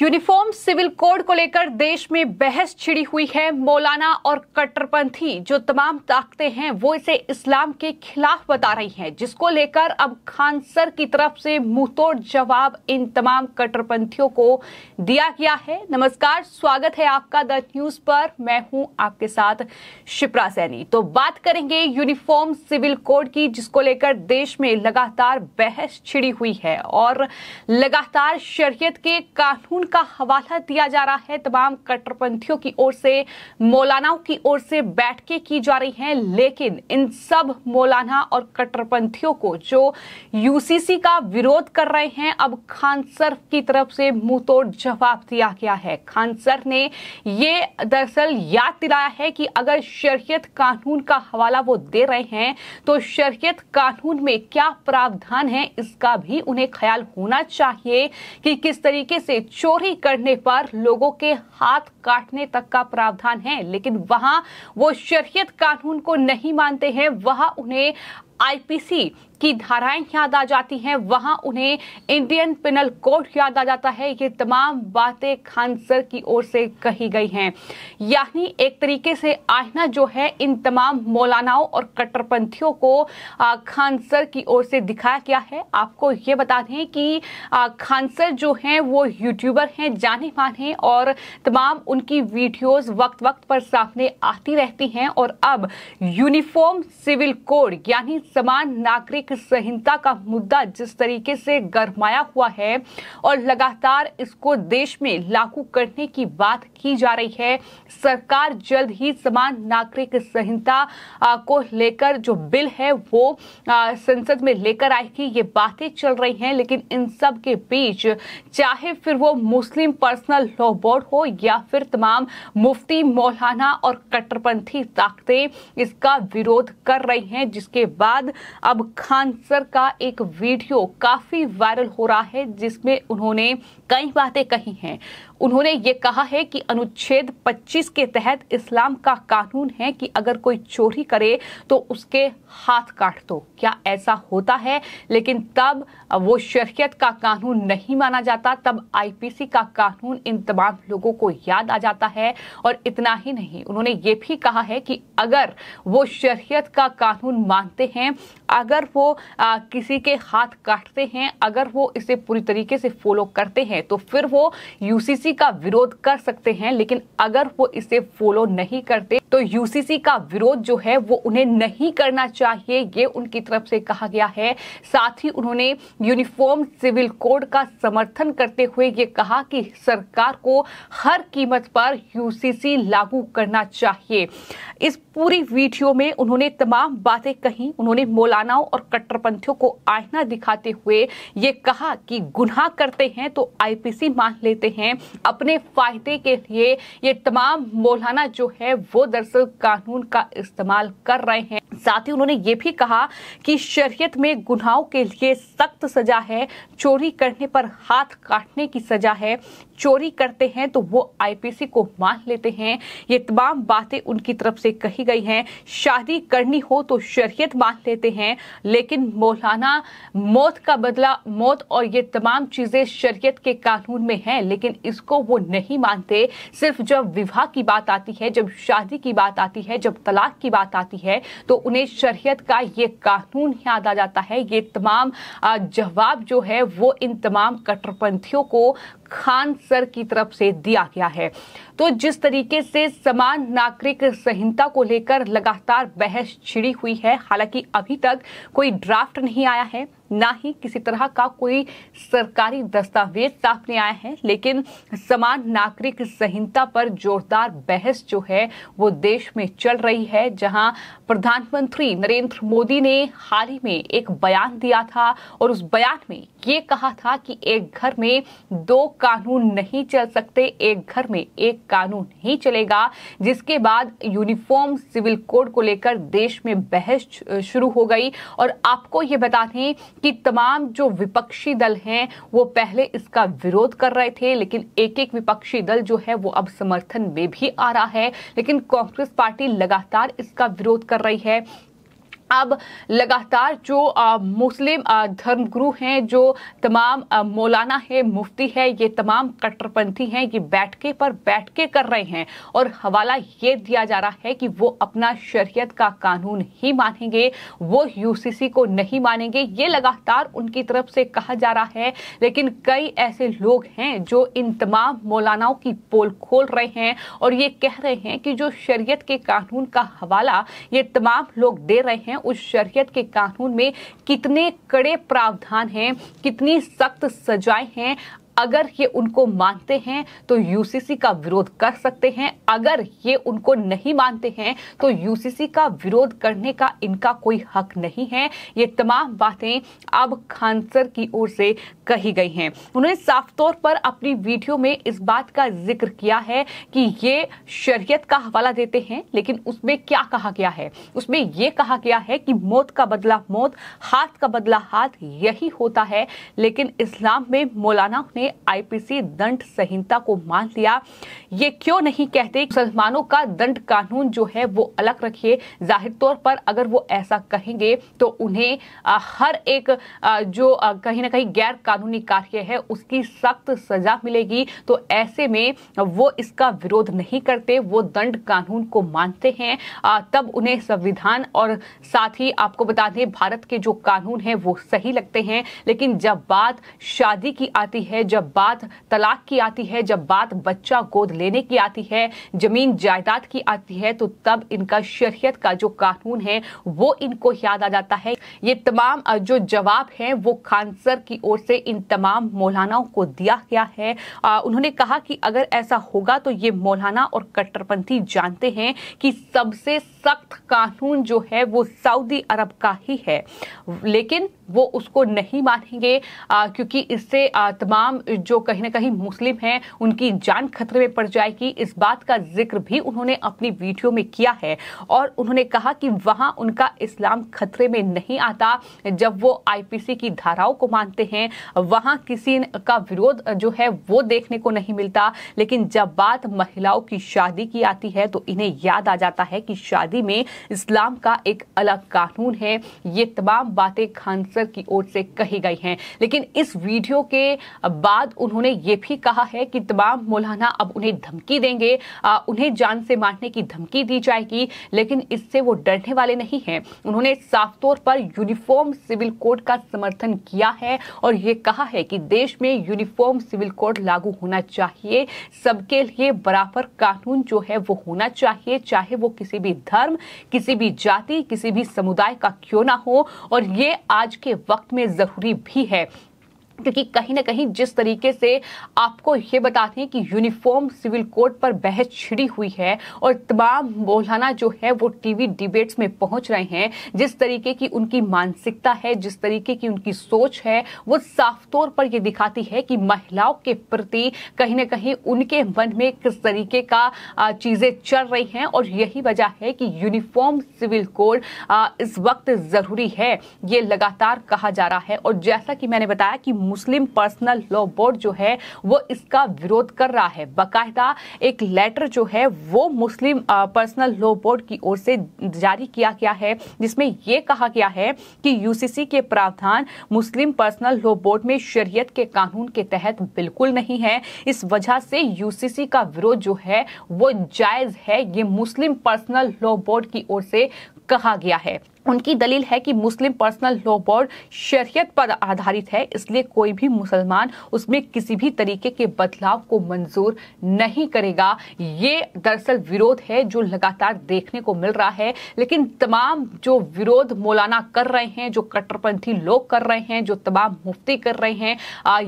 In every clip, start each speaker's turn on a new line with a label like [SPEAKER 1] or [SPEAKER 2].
[SPEAKER 1] Uniform civil code को लेकर देश में बहस छिड़ी हुई है। मौलाना और कट्टरपंथी जो तमाम ताकतें हैं वो इसे इस्लाम के खिलाफ बता रही हैं, जिसको लेकर अब खान सर की तरफ से मुंहतोड़ जवाब इन तमाम कट्टरपंथियों को दिया गया है। नमस्कार, स्वागत है आपका द न्यूज पर। मैं हूं आपके साथ शिप्रा सैनी। तो बात करेंगे यूनिफॉर्म सिविल कोड की, जिसको लेकर देश में लगातार बहस छिड़ी हुई है और लगातार शरीयत के कानून का हवाला दिया जा रहा है। तमाम कट्टरपंथियों की ओर से, मौलानाओं की ओर से बैठकें की जा रही हैं, लेकिन इन सब मौलाना और कट्टरपंथियों को जो यूसीसी का विरोध कर रहे हैं, अब खान सर की तरफ से मुंहतोड़ जवाब दिया गया है। खान सर ने ये दरअसल याद दिलाया है कि अगर शरीयत कानून का हवाला वो दे रहे हैं तो शरीयत कानून में क्या प्रावधान है, इसका भी उन्हें ख्याल होना चाहिए कि किस तरीके से चोरी करने पर लोगों के हाथ काटने तक का प्रावधान है। लेकिन वहां वो शरीयत कानून को नहीं मानते हैं, वहां उन्हें आईपीसी की धाराएं याद आ जाती हैं, वहां उन्हें इंडियन पिनल कोड याद आ जाता है। ये तमाम बातें खान सर की ओर से कही गई हैं। यानी एक तरीके से आईना जो है इन तमाम मौलानाओं और कट्टरपंथियों को खान सर की ओर से दिखाया गया है। आपको ये बता दें कि खान सर जो हैं वो यूट्यूबर हैं, जाने माने हैं, और तमाम उनकी वीडियोस वक्त वक्त पर सामने आती रहती हैं। और अब यूनिफॉर्म सिविल कोड यानी समान नागरिक संहिता का मुद्दा जिस तरीके से गरमाया हुआ है और लगातार इसको देश में लागू करने की बात की जा रही है। सरकार जल्द ही समान नागरिक संहिता को लेकर जो बिल है वो संसद में लेकर आएगी, ये बातें चल रही हैं। लेकिन इन सब के बीच चाहे फिर वो मुस्लिम पर्सनल लॉ बोर्ड हो या फिर तमाम मुफ्ती, मौलाना और कट्टरपंथी ताकतें इसका विरोध कर रही हैं, जिसके बाद अब खान सर का एक वीडियो काफी वायरल हो रहा है, जिसमें उन्होंने कई बातें कही हैं। उन्होंने ये कहा है कि अनुच्छेद 25 के तहत इस्लाम का कानून है कि अगर कोई चोरी करे तो उसके हाथ काट दो। क्या ऐसा होता है? लेकिन तब वो शरीयत का कानून नहीं माना जाता, तब आईपीसी का कानून इन तमाम लोगों को याद आ जाता है। और इतना ही नहीं, उन्होंने ये भी कहा है कि अगर वो शरीयत का कानून मानते हैं, अगर वो किसी के हाथ काटते हैं, अगर वो इसे पूरी तरीके से फॉलो करते हैं तो फिर वो यूसीसी का विरोध कर सकते हैं। लेकिन अगर वो इसे फॉलो नहीं करते तो यूसीसी का विरोध जो है वो उन्हें नहीं करना चाहिए, ये उनकी तरफ से कहा गया है। साथ ही उन्होंने यूनिफॉर्म सिविल कोड का समर्थन करते हुए ये कहा कि सरकार को हर कीमत पर यूसीसी लागू करना चाहिए। इस पूरी वीडियो में उन्होंने तमाम बातें कही। उन्होंने मौलानाओं और कट्टरपंथियों को आईना दिखाते हुए ये कहा कि गुनाह करते हैं तो आईपीसी मान लेते हैं, अपने फायदे के लिए ये तमाम मौलाना जो है वो दरअसल कानून का इस्तेमाल कर रहे हैं। साथ ही उन्होंने ये भी कहा कि शरीयत में गुनाहों के लिए सख्त सजा है, चोरी करने पर हाथ काटने की सजा है, चोरी करते हैं तो वो आईपीसी को मान लेते हैं। ये तमाम बातें उनकी तरफ से कही गई हैं। शादी करनी हो तो शरीयत मान लेते हैं, लेकिन मौलाना मौत का बदला मौत और ये तमाम चीजें शरीयत के कानून में हैं, लेकिन इसको वो नहीं मानते। सिर्फ जब विवाह की बात आती है, जब शादी की बात आती है, जब तलाक की बात आती है तो उन्हें शरीयत का ये कानून याद आ जाता है। ये तमाम जवाब जो है वो इन तमाम कट्टरपंथियों को खान सर की तरफ से दिया गया है। तो जिस तरीके से समान नागरिक संहिता को लेकर लगातार बहस छिड़ी हुई है, हालांकि अभी तक कोई ड्राफ्ट नहीं आया है, ना ही किसी तरह का कोई सरकारी दस्तावेज सामने आया है, लेकिन समान नागरिक संहिता पर जोरदार बहस जो है वो देश में चल रही है। जहां प्रधानमंत्री नरेंद्र मोदी ने हाल ही में एक बयान दिया था और उस बयान में ये कहा था कि एक घर में दो कानून नहीं चल सकते, एक घर में एक कानून ही चलेगा। जिसके बाद यूनिफॉर्म सिविल कोड को लेकर देश में बहस शुरू हो गई। और आपको ये बता दें कि तमाम जो विपक्षी दल हैं वो पहले इसका विरोध कर रहे थे, लेकिन एक एक विपक्षी दल जो है वो अब समर्थन में भी आ रहा है। लेकिन कांग्रेस पार्टी लगातार इसका विरोध कर रही है। अब लगातार जो मुस्लिम धर्मगुरु हैं, जो तमाम मौलाना है, मुफ्ती है, ये तमाम कट्टरपंथी हैं, ये बैठ के कर रहे हैं और हवाला ये दिया जा रहा है कि वो अपना शरीयत का कानून ही मानेंगे, वो यूसीसी को नहीं मानेंगे। ये लगातार उनकी तरफ से कहा जा रहा है, लेकिन कई ऐसे लोग हैं जो इन तमाम मौलानाओं की पोल खोल रहे हैं और ये कह रहे हैं कि जो शरीयत के कानून का हवाला ये तमाम लोग दे रहे हैं, उस शरीयत के कानून में कितने कड़े प्रावधान हैं, कितनी सख्त सजाएं हैं। अगर ये उनको मानते हैं तो यूसीसी का विरोध कर सकते हैं, अगर ये उनको नहीं मानते हैं तो यूसीसी का विरोध करने का इनका कोई हक नहीं है। ये तमाम बातें अब खान सर की ओर से कही गई हैं। उन्होंने साफ तौर पर अपनी वीडियो में इस बात का जिक्र किया है कि ये शरीयत का हवाला देते हैं, लेकिन उसमें क्या कहा गया है? उसमें यह कहा गया है कि मौत का बदला मौत, हाथ का बदला हाथ, यही होता है। लेकिन इस्लाम में मौलाना ने आईपीसी दंड संहिता को मान लिया। ये क्यों नहीं कहते मुसलमानों का दंड कानून जो है वो अलग रखिए? जाहिर तौर पर अगर वो ऐसा कहेंगे तो उन्हें हर एक जो कहीं ना कहीं गैर कानूनी कार्य है उसकी सख्त सजा मिलेगी। तो ऐसे में वो इसका विरोध नहीं करते, वो दंड कानून को मानते हैं। तब उन्हें संविधान और साथ ही आपको बता दें भारत के जो कानून है वो सही लगते हैं। लेकिन जब बात शादी की आती है, जब बात तलाक की आती है, जब बात बच्चा गोद लेने की आती है, जमीन जायदाद की आती है, तो तब इनका शरीयत का जो कानून है वो इनको याद आ जाता है। ये तमाम जो जवाब है वो खान सर की ओर से इन तमाम मौलानाओं को दिया गया है। उन्होंने कहा कि अगर ऐसा होगा तो ये मौलाना और कट्टरपंथी जानते हैं कि सबसे सख्त कानून जो है वो सऊदी अरब का ही है, लेकिन वो उसको नहीं मानेंगे क्योंकि इससे तमाम जो कहीं ना कहीं मुस्लिम हैं उनकी जान खतरे में पड़ जाएगी। इस बात का जिक्र भी उन्होंने अपनी वीडियो में किया है और उन्होंने कहा कि वहां उनका इस्लाम खतरे में नहीं आता जब वो आईपीसी की धाराओं को मानते हैं, वहां किसी का विरोध जो है वो देखने को नहीं मिलता। लेकिन जब बात महिलाओं की शादी की आती है तो इन्हें याद आ जाता है कि शादी में इस्लाम का एक अलग कानून है। ये तमाम बातें खान सर की ओर से कही गई हैं। लेकिन इस वीडियो के बाद उन्होंने ये भी कहा है कि तमाम मौलाना अब उन्हें धमकी देंगे, उन्हें जान से मारने की धमकी दी जाएगी, लेकिन इससे वो डरने वाले नहीं हैं। उन्होंने साफ तौर पर यूनिफॉर्म सिविल कोड का समर्थन किया है और ये कहा है कि देश में यूनिफॉर्म सिविल कोड लागू होना चाहिए, सबके लिए बराबर कानून जो है वो होना चाहिए, चाहे वो किसी भी धर्म, किसी भी जाति, किसी भी समुदाय का क्यों ना हो। और ये आज के वक्त में जरूरी भी है क्योंकि कहीं ना कहीं जिस तरीके से आपको ये बताते हैं कि यूनिफॉर्म सिविल कोड पर बहस छिड़ी हुई है और तमाम मौलाना जो है वो टीवी डिबेट्स में पहुंच रहे हैं, जिस तरीके की उनकी मानसिकता है, जिस तरीके की उनकी सोच है, वो साफ तौर पर ये दिखाती है कि महिलाओं के प्रति कहीं ना कहीं उनके मन में किस तरीके का चीजें चल रही हैं। और यही वजह है कि यूनिफॉर्म सिविल कोड इस वक्त जरूरी है, ये लगातार कहा जा रहा है। और जैसा कि मैंने बताया कि मुस्लिम पर्सनल लॉ बोर्ड जो है वो इसका विरोध कर रहा है। बाकायदा एक लेटर जो है वो मुस्लिम पर्सनल लॉ बोर्ड की ओर से जारी किया गया है, जिसमें यह कहा गया है कि यूसीसी के प्रावधान मुस्लिम पर्सनल लॉ बोर्ड में शरीयत के कानून के तहत बिल्कुल नहीं है। इस वजह से यूसीसी का विरोध जो है वो जायज है, ये मुस्लिम पर्सनल लॉ बोर्ड की ओर से कहा गया है। उनकी दलील है कि मुस्लिम पर्सनल लॉ बोर्ड शरीयत पर आधारित है, इसलिए कोई भी मुसलमान उसमें किसी भी तरीके के बदलाव को मंजूर नहीं करेगा। ये दरअसल विरोध है जो लगातार देखने को मिल रहा है। लेकिन तमाम जो विरोध मौलाना कर रहे हैं, जो कट्टरपंथी लोग कर रहे हैं, जो तमाम मुफ्ती कर रहे हैं,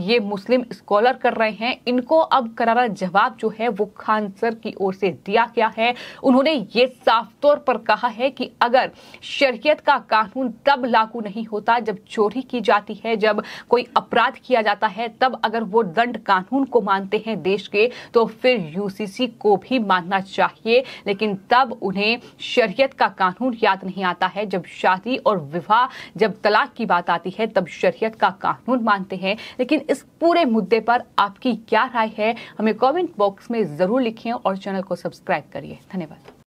[SPEAKER 1] ये मुस्लिम स्कॉलर कर रहे हैं, इनको अब करारा जवाब जो है वो खान सर की ओर से दिया गया है। उन्होंने ये साफ तौर पर कहा है कि अगर शरीयत का कानून तब लागू नहीं होता जब चोरी की जाती है, जब कोई अपराध किया जाता है, तब अगर वो दंड कानून को मानते हैं देश के, तो फिर यूसीसी को भी मानना चाहिए। लेकिन तब उन्हें शरीयत का कानून याद नहीं आता है। जब शादी और विवाह, जब तलाक की बात आती है, तब शरीयत का कानून मानते हैं। लेकिन इस पूरे मुद्दे पर आपकी क्या राय है, हमें कमेंट बॉक्स में जरूर लिखें और चैनल को सब्सक्राइब करिए। धन्यवाद।